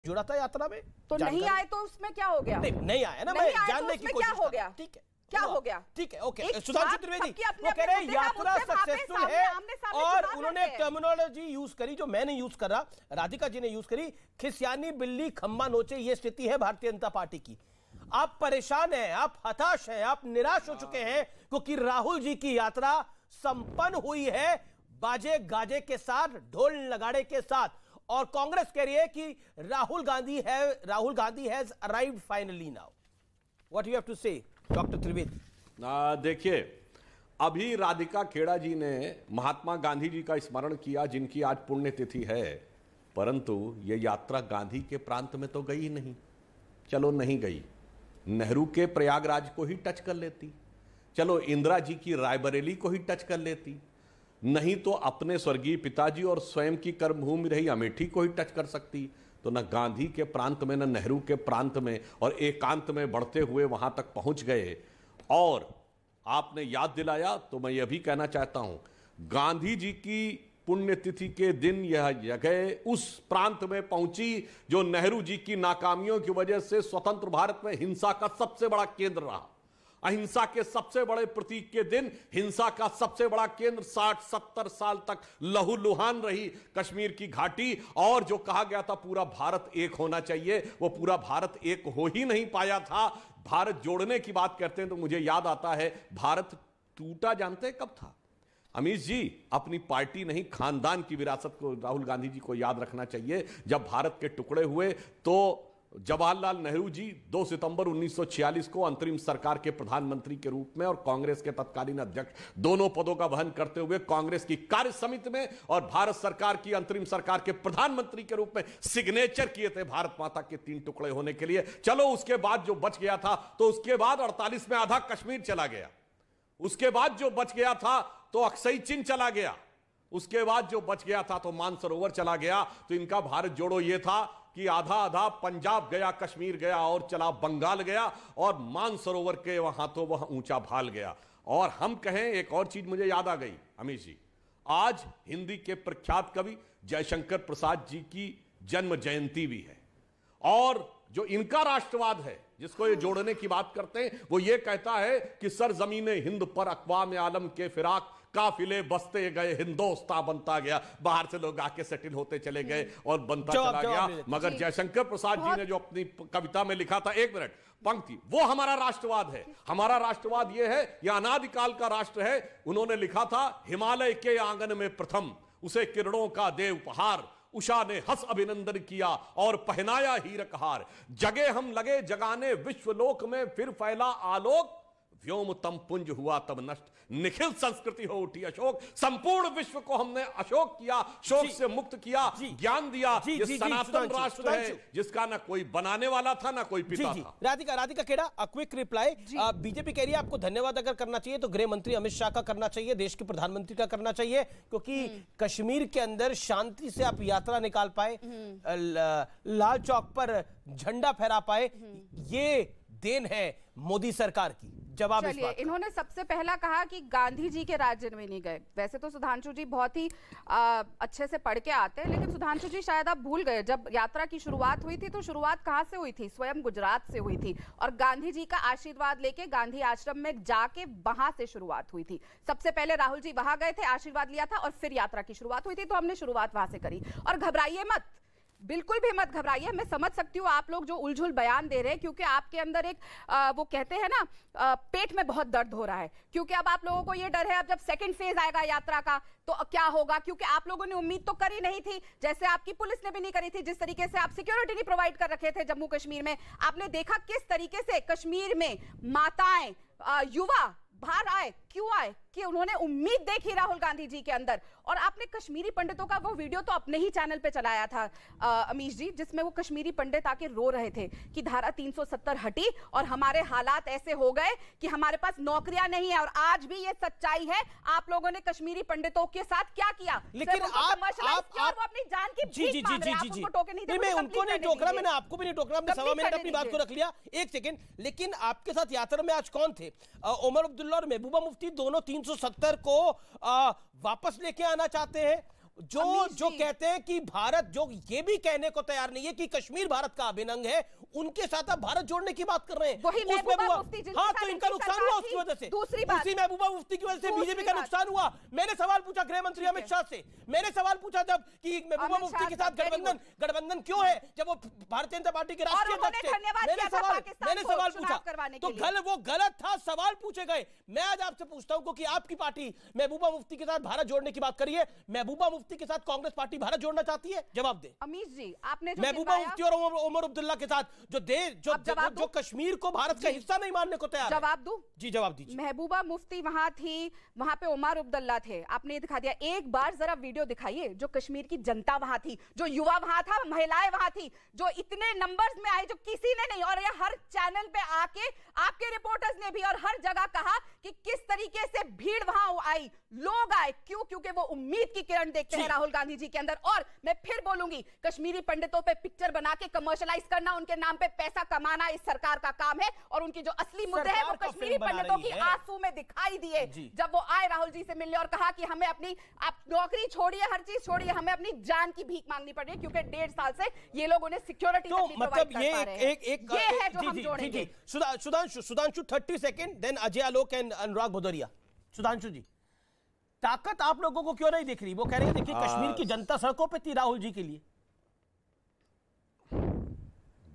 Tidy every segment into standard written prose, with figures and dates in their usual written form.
जुड़ा था यात्रा में तो नहीं आए तो उसमें क्या हो गया? नहीं आया ना, मैं जानने की कोशिश हो गया। ठीक है, क्या हो गया? ठीक है, ओके। सुधांशु त्रिवेदी वो कह रहे हैं यात्रा सक्सेसफुल है और उन्होंने टर्मिनोलॉजी यूज करी जो मैं नहीं यूज कर रहा, राधिका जी ने यूज करी, खिसियानी बिल्ली खम्मा नोचे, ये स्थिति है भारतीय जनता पार्टी की। आप परेशान हैं, आप हताश हैं, आप निराश हो चुके हैं क्योंकि राहुल जी की यात्रा संपन्न हुई है बाजे गाजे के साथ, ढोल नगाड़े के साथ, और कांग्रेस कह रही है कि Rahul Gandhi has arrived finally now. What you have to say doctor Trivedi? देखिए, अभी राधिका खेड़ा जी ने महात्मा गांधी जी का स्मरण किया जिनकी आज पुण्यतिथि है, परंतु यह यात्रा गांधी के प्रांत में तो गई नहीं। चलो नहीं गई, नेहरू के प्रयागराज को ही टच कर लेती, चलो इंदिरा जी की रायबरेली को ही टच कर लेती, नहीं तो अपने स्वर्गीय पिताजी और स्वयं की कर्मभूमि रही अमेठी को ही टच कर सकती। तो न गांधी के प्रांत में न नेहरू के प्रांत में, और एकांत में बढ़ते हुए वहां तक पहुंच गए। और आपने याद दिलाया तो मैं यह भी कहना चाहता हूं, गांधी जी की पुण्यतिथि के दिन यह जगह उस प्रांत में पहुंची जो नेहरू जी की नाकामियों की वजह से स्वतंत्र भारत में हिंसा का सबसे बड़ा केंद्र रहा। अहिंसा के सबसे बड़े प्रतीक के दिन हिंसा का सबसे बड़ा केंद्र 60-70 साल तक लहूलुहान रही कश्मीर की घाटी। और जो कहा गया था पूरा भारत एक होना चाहिए, वो पूरा भारत एक हो ही नहीं पाया था। भारत जोड़ने की बात करते हैं तो मुझे याद आता है भारत टूटा जानते हैं कब था? अमीश जी, अपनी पार्टी नहीं खानदान की विरासत को राहुल गांधी जी को याद रखना चाहिए। जब भारत के टुकड़े हुए तो जवाहरलाल नेहरू जी 2 सितंबर 1946 को अंतरिम सरकार के प्रधानमंत्री के रूप में और कांग्रेस के तत्कालीन अध्यक्ष दोनों पदों का वहन करते हुए कांग्रेस की कार्य समिति में और भारत सरकार की अंतरिम सरकार के प्रधानमंत्री के रूप में सिग्नेचर किए थे भारत माता के 3 टुकड़े होने के लिए। चलो उसके बाद जो बच गया था, तो उसके बाद 48 में आधा कश्मीर चला गया, उसके बाद जो बच गया था तो अक्सई चीन चला गया, उसके बाद जो बच गया था तो मानसरोवर चला गया। तो इनका भारत जोड़ो ये था कि आधा आधा पंजाब गया, कश्मीर गया और चला बंगाल गया, और मानसरोवर के वहां तो वह ऊंचा भाल गया। और हम कहें, एक और चीज मुझे याद आ गई अमीश जी, आज हिंदी के प्रख्यात कवि जयशंकर प्रसाद जी की जन्म जयंती भी है, और जो इनका राष्ट्रवाद है जिसको ये जोड़ने की बात करते हैं, वो ये कहता है कि सरजमीने हिंद पर अक़वाम आलम के फिराक काफिले बसते गए, हिंदोस्तां बनता गया। बाहर से लोग आके सेटल होते चले गए और बनता चला गया। मगर जयशंकर प्रसाद जी ने जो अपनी कविता में लिखा था, 1 मिनट पंक्ति, वो हमारा राष्ट्रवाद है। हमारा राष्ट्रवाद ये है, यह अनादिकाल का राष्ट्र है। उन्होंने लिखा था, हिमालय के आंगन में प्रथम उसे किरणों का दे उपहार, उषा ने हंस अभिनंदन किया और पहनाया हीरक हार, जगे हम लगे जगाने विश्वलोक में, फिर फैला आलोक, व्योम तम पुंज हुआ तब नष्ट, निखिल संस्कृति हो उठी अशोक। संपूर्ण विश्व को हमने अशोक किया, शोक से मुक्त किया, ज्ञान दिया। ये सनातन राष्ट्र है जिसका ना कोई बनाने वाला था ना कोई पिता था। Radhika Khera, a quick reply. BJP कह रही है आपको धन्यवाद अगर करना चाहिए तो गृह मंत्री अमित शाह का करना चाहिए, देश के प्रधानमंत्री का करना चाहिए, क्योंकि कश्मीर के अंदर शांति से आप यात्रा निकाल पाए, लाल चौक पर झंडा फहरा पाए, ये देन है मोदी सरकार की। जवाब चलिए, इन्होंने सबसे पहला कहा कि गांधी जी के राज्य में नहीं गए। वैसे तो सुधांशु जी बहुत ही अच्छे से पढ़ के आते हैं, लेकिन सुधांशु जी शायद आप भूल गए, जब यात्रा की शुरुआत हुई थी तो शुरुआत कहां से हुई थी? स्वयं गुजरात से हुई थी, और गांधी जी का आशीर्वाद लेके गांधी आश्रम में जाके वहां से शुरुआत हुई थी। सबसे पहले राहुल जी वहां गए थे, आशीर्वाद लिया था, और फिर यात्रा की शुरुआत हुई थी। तो हमने शुरुआत वहां से करी। और घबराइए मत, बिल्कुल भी मत घबराइए। मैं समझ सकती हूँ आप लोग जो उलझुल बयान दे रहे हैं, क्योंकि आपके अंदर एक वो कहते हैं ना, पेट में बहुत दर्द हो रहा है, क्योंकि अब आप लोगों को ये डर है अब जब सेकंड फेज आएगा यात्रा का तो क्या होगा, क्योंकि आप लोगों ने उम्मीद तो करी नहीं थी, जैसे आपकी पुलिस ने भी नहीं करी थी। जिस तरीके से आप सिक्योरिटी नहीं प्रोवाइड कर रखे थे जम्मू कश्मीर में, आपने देखा किस तरीके से कश्मीर में माताएं, युवा बाहर आए। क्यों आए? कि उन्होंने उम्मीद देखी राहुल गांधी जी के अंदर। और आपने कश्मीरी पंडितों का वो वीडियो तो अपने ही चैनल पे चलाया था अमीश जी, जिसमें वो कश्मीरी पंडित आके रो रहे थे कि धारा 370 हटी और हमारे हालात ऐसे हो गए कि हमारे पास नौकरियां नहीं है। और आज भी ये सच्चाई है। आप लोगों ने कश्मीरी पंडितों के साथ क्या किया? लेकिन आप अपनी जान की भीख मांग रहे हैं, आप उनको टोकन नहीं दे रहे। मैं उनको नहीं टोक रहा, मैंने आपको भी नहीं टोक रहा, हमने 1.25 मिनट अपनी बात को रख लिया। 1 सेकंड, लेकिन आपके साथ यात्रा में आज कौन थे? उमर अब्दुल्ला और महबूबा मुफ्ती दोनों 370 को वापस लेके आना चाहते हैं, जो कहते हैं कि भारत, जो ये भी कहने को तैयार नहीं है कि कश्मीर भारत का अभिन्न अंग है, उनके साथ आप भारत जोड़ने की बात कर रहे हैं। वही महबूबा मुफ्ती, हाँ, तो इनका नुकसान हुआ उसकी वजह से। दूसरी बात, उसी महबूबा मुफ्ती की वजह से बीजेपी का नुकसान हुआ। मैंने सवाल पूछा गृह मंत्री अमित शाह से, मैंने सवाल पूछा जब कि महबूबा मुफ्ती के साथ गठबंधन क्यों है, जब वो भारतीय जनता पार्टी के राष्ट्रीय अध्यक्ष थे। मैंने सवाल पूछा, तो वो गलत था, सवाल पूछे गए। मैं आज आपसे पूछता हूं कि आपकी पार्टी महबूबा मुफ्ती के साथ भारत जोड़ने की बात करिए, महबूबा मुफ्ती के साथ कांग्रेस पार्टी भारत जोड़ना चाहती है? जवाब दे अमीश जी। आपने महबूबा मुफ्ती और उमर अब्दुल्ला के साथ जो कश्मीर को भारत का हिस्सा नहीं मानने को तैयार। जवाब दूं? जी जवाब दीजिए। महबूबा मुफ्ती वहां थी, वहां पे उमर अब्दुल्ला थे, आपने दिखा दिया। एक बार जरा वीडियो दिखाइए, जो कश्मीर की जनता वहां थी, जो युवा वहां था, महिलाएं वहां थी, जो इतने नंबर्स में आई, जो किसी ने नहीं, और ये हर चैनल पे आके आपके रिपोर्टर्स ने भी और हर जगह कहा कि किस तरीके से भीड़ वहां आई, लोग आए। क्यों? क्योंकि वो उम्मीद की किरण देखते हैं राहुल गांधी जी के अंदर। और मैं फिर बोलूंगी, कश्मीरी पंडितों पे पिक्चर बना के कमर्शियलाइज करना, उनके नाम पे पैसा कमाना इस सरकार का काम है। और उनकी जो असली मुद्दे हैं वो कश्मीरी पंडितों की आंसू में दिखाई दिए जब वो आए राहुल जी से मिलने और कहा कि हमें अपनी, आप नौकरी छोड़िए, हर चीज छोड़िए, हमें अपनी जान की भीख मांगनी पड़ रही है, क्योंकि 1.5 साल से ये लोग उन्हें सिक्योरिटी तो मतलब ये है जो हम जोड़ेंगे। Sudhanshu 30 second, then Ajay Alok and Anurag Bhadauria. Sudhanshu ji, ताकत आप लोगों को क्यों नहीं दिख रही? वो कह रहे हैं देखिए कश्मीर की जनता सड़कों पे थी राहुल जी के लिए।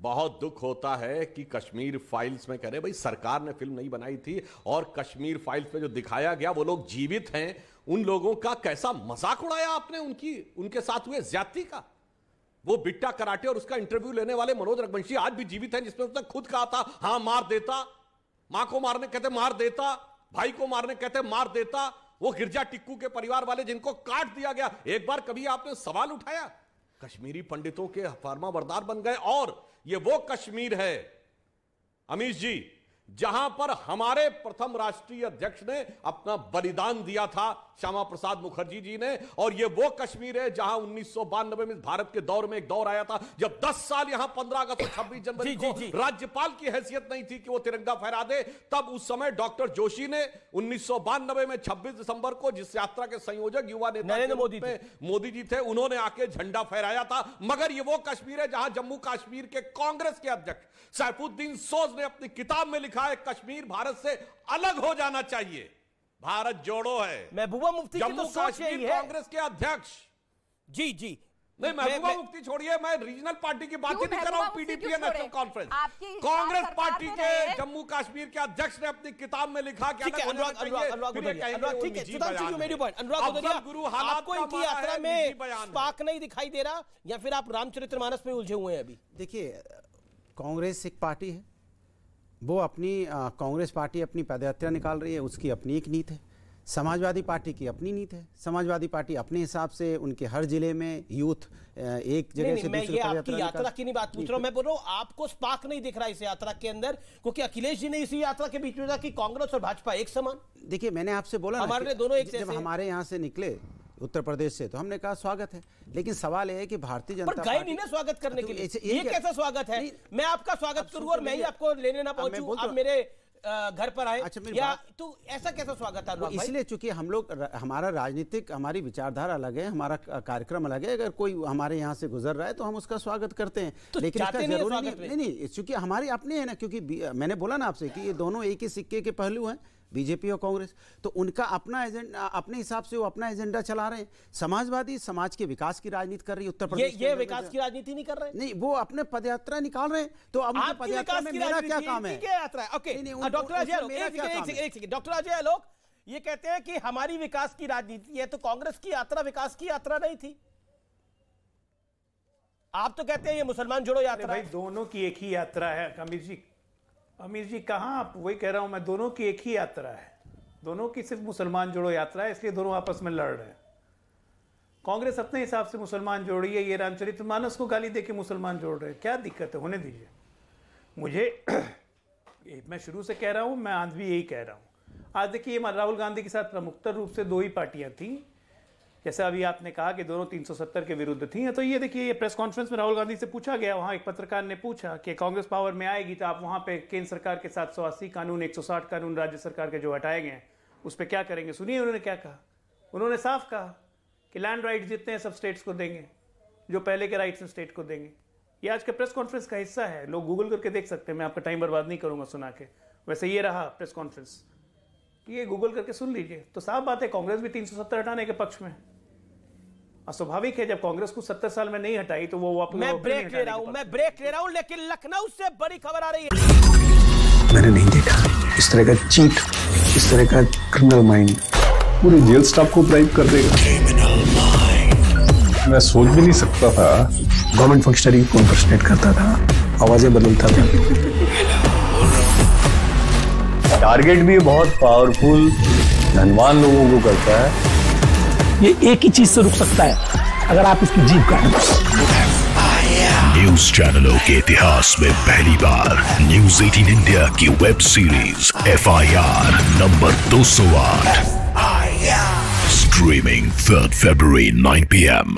बहुत दुख होता है कि कश्मीर फाइल्स में कह रहे भाई सरकार ने फिल्म नहीं बनाई थी, और कश्मीर फाइल्स में जो दिखाया गया वो लोग जीवित हैं, उन लोगों का कैसा मजाक उड़ाया आपने उनके साथ हुए ज्यादती का। वो बिट्टा कराटे और उसका इंटरव्यू लेने वाले मनोज रघुवंशी आज भी जीवित हैं, जिसमें उसने खुद कहा था हां मार देता, मां को मारने कहते मार देता, भाई को मारने कहते मार देता। वो गिरजा टिक्कू के परिवार वाले जिनको काट दिया गया, एक बार कभी आपने सवाल उठाया? कश्मीरी पंडितों के फरमा बरदार बन गए। और ये वो कश्मीर है अमीश जी जहां पर हमारे प्रथम राष्ट्रीय अध्यक्ष ने अपना बलिदान दिया था, श्यामा प्रसाद मुखर्जी जी ने। और ये वो कश्मीर है जहां 1992 में भारत के दौर में एक दौर आया था जब 10 साल यहां 15 अगस्त और 26 जनवरी को राज्यपाल की हैसियत नहीं थी कि वो तिरंगा फहरा दे। तब उस समय डॉक्टर जोशी ने 1992 में 26 दिसंबर को, जिस यात्रा के संयोजक युवा नेता मोदी जी थे, उन्होंने आके झंडा फहराया था। मगर ये वो कश्मीर है जहां जम्मू कश्मीर के कांग्रेस के अध्यक्ष सैफुद्दीन सोज ने अपनी किताब में लिखा है कश्मीर भारत से अलग हो जाना चाहिए, भारत जोड़ो है। महबूबा मुफ्ती की तो सोच यही है। कांग्रेस के अध्यक्ष जी नहीं, महबूबा मुफ्ती छोड़िए, मैं रीजनल पार्टी की बात ही नहीं कर रहा हूं। PDP national conference, Congress party के जम्मू कश्मीर के अध्यक्ष ने अपनी किताब में लिखा कि ठीक है अनुराग आपको इनकी यात्रा में स्पार्क नहीं दिखाई दे रहा, या फिर आप रामचरितमानस में उलझे हुए हैं अभी? देखिए, कांग्रेस एक पार्टी है, वो अपनी कांग्रेस पार्टी अपनी पदयात्रा निकाल रही है, उसकी अपनी एक नीति है। समाजवादी पार्टी की अपनी नीति है। समाजवादी पार्टी अपने हिसाब से उनके हर जिले में यूथ एक जगह से दूसरी आपकी यात्रा की नहीं बात पूछ रहा हूं, मैं बोल रहा हूं आपको स्पार्क नहीं दिख रहा इस यात्रा के अंदर, क्योंकि अखिलेश जी ने इसी यात्रा के बीच में कहा कि कांग्रेस और भाजपा एक समान। देखिए, मैंने आपसे बोला हमारे दोनों एक जब हमारे यहाँ से निकले उत्तर प्रदेश से तो हमने कहा स्वागत है, लेकिन सवाल यह है कि भारतीय जनता पार्टी नहीं ना स्वागत करने के लिए। ये कैसा स्वागत है? मैं आपका स्वागत करूं और मैं ही आपको लेने ना पहुंचूं, आप मेरे घर पर आए? अच्छा, या तो ऐसा कैसा स्वागत है? इसलिए चूंकि हम लोग, हमारा राजनीतिक, हमारी विचारधारा अलग है, हमारा कार्यक्रम अलग है। अगर कोई हमारे यहाँ से गुजर रहा है तो हम उसका स्वागत करते हैं, तो लेकिन इसका जरूरी नहीं, चूंकि हमारे अपने है ना, क्योंकि मैंने बोला ना आपसे कि ये दोनों एक ही सिक्के के पहलू हैं, बीजेपी और कांग्रेस। तो उनका अपना एजेंडा, अपने हिसाब से वो अपना एजेंडा चला रहे हैं। समाजवादी समाज के विकास की राजनीति कर रही है उत्तर प्रदेश। ये विकास की राजनीति नहीं कर रहे, नहीं, वो अपने पदयात्रा निकाल रहे हैं। तो अब पदयात्रा में मेरा क्या काम है? डॉक्टर अजय आलोक ये कहते हैं कि हमारी विकास की राजनीति है, तो कांग्रेस की यात्रा विकास की यात्रा नहीं थी। आप तो कहते हैं ये मुसलमान जोड़ो यात्रा। भाई दोनों की एक ही यात्रा है अमीर जी कहां आप? वही कह रहा हूं मैं, दोनों की एक ही यात्रा है, दोनों की सिर्फ मुसलमान जोड़ो यात्रा है, इसलिए दोनों आपस में लड़ रहे हैं। कांग्रेस अपने हिसाब से मुसलमान जोड़ रही है, ये रामचरितमानस को गाली देके मुसलमान जोड़ रहे हैं। क्या दिक्कत है? होने दीजिए मुझे। मैं शुरू से कह रहा हूं, मैं आज भी यही कह रहा हूं। आज देखिए, राहुल गांधी के साथ प्रमुखतर रूप से दो ही पार्टियां थी, जैसे अभी आपने कहा कि दोनों 370 के विरुद्ध थी। तो ये देखिए, ये प्रेस कॉन्फ्रेंस में राहुल गांधी से पूछा गया, वहां एक पत्रकार ने पूछा कि कांग्रेस पावर में आएगी तो आप वहां पे केंद्र सरकार के 780 कानून, 160 कानून राज्य सरकार के जो हटाए गए हैं उस पर क्या करेंगे? सुनिए उन्होंने क्या कहा। उन्होंने साफ कहा कि लैंड राइट्स जितने हैं सब स्टेट्स को देंगे, जो पहले के राइट्स हैं स्टेट को देंगे। ये आज के प्रेस कॉन्फ्रेंस का हिस्सा है, लोग गूगल करके देख सकते हैं, मैं आपका टाइम बर्बाद नहीं करूंगा सुना के। वैसे ये रहा प्रेस कॉन्फ्रेंस, ये गूगल करके सुन लीजिए। तो साफ बात है कांग्रेस भी 370 हटाने के पक्ष में। स्वाभाविक है जब कांग्रेस को 70 साल में नहीं हटाई तो वो अपने मैं ब्रेक ले रहा हूं, लेकिन लखनऊ से बड़ी खबर आ रही है। मैंने नहीं देखा इस तरह का चीट, इस तरह का क्रिमिनल माइंड पूरे जेल स्टाफ को ब्राइब कर देगा। मैं सोच भी नहीं सकता था गवर्नमेंट फंक्शनरी को इम्पर्सनेट करता था, आवाजें बदलता था। टारगेट भी बहुत पावरफुल धनवान लोगों को करता है। ये एक ही चीज से रुक सकता है, अगर आप इसकी जीभ काट दो। न्यूज चैनलों के इतिहास में पहली बार न्यूज 18 इंडिया की web series FIR number 208 streaming 3 February 9 PM